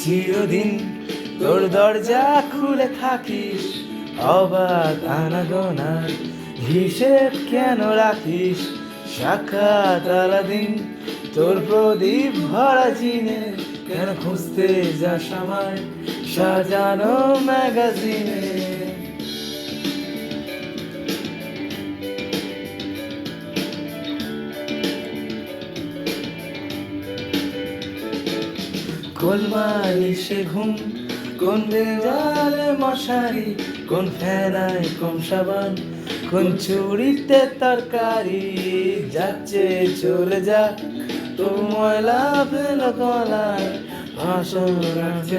চিরদিন তোর দরজা খুলে থাকিস, অবাক আনাগোনার হিসেব কেন রাখিস? সাক্ষাৎ আলাদিন তোর প্রদীপ ভরা জিনে, কেন খুঁজতে যাস আমায় সাজানো ম্যাগাজিনে? গোলমালি সে ঘুম, কোন দেওয়ালে মশারি, কোন ফেনায় কোন সাবান, কোন চুরিতে তরকারি। যাচ্ছে চলে যাক, তো ময়লা ফেলো গলায়, ভাষণ রাখছে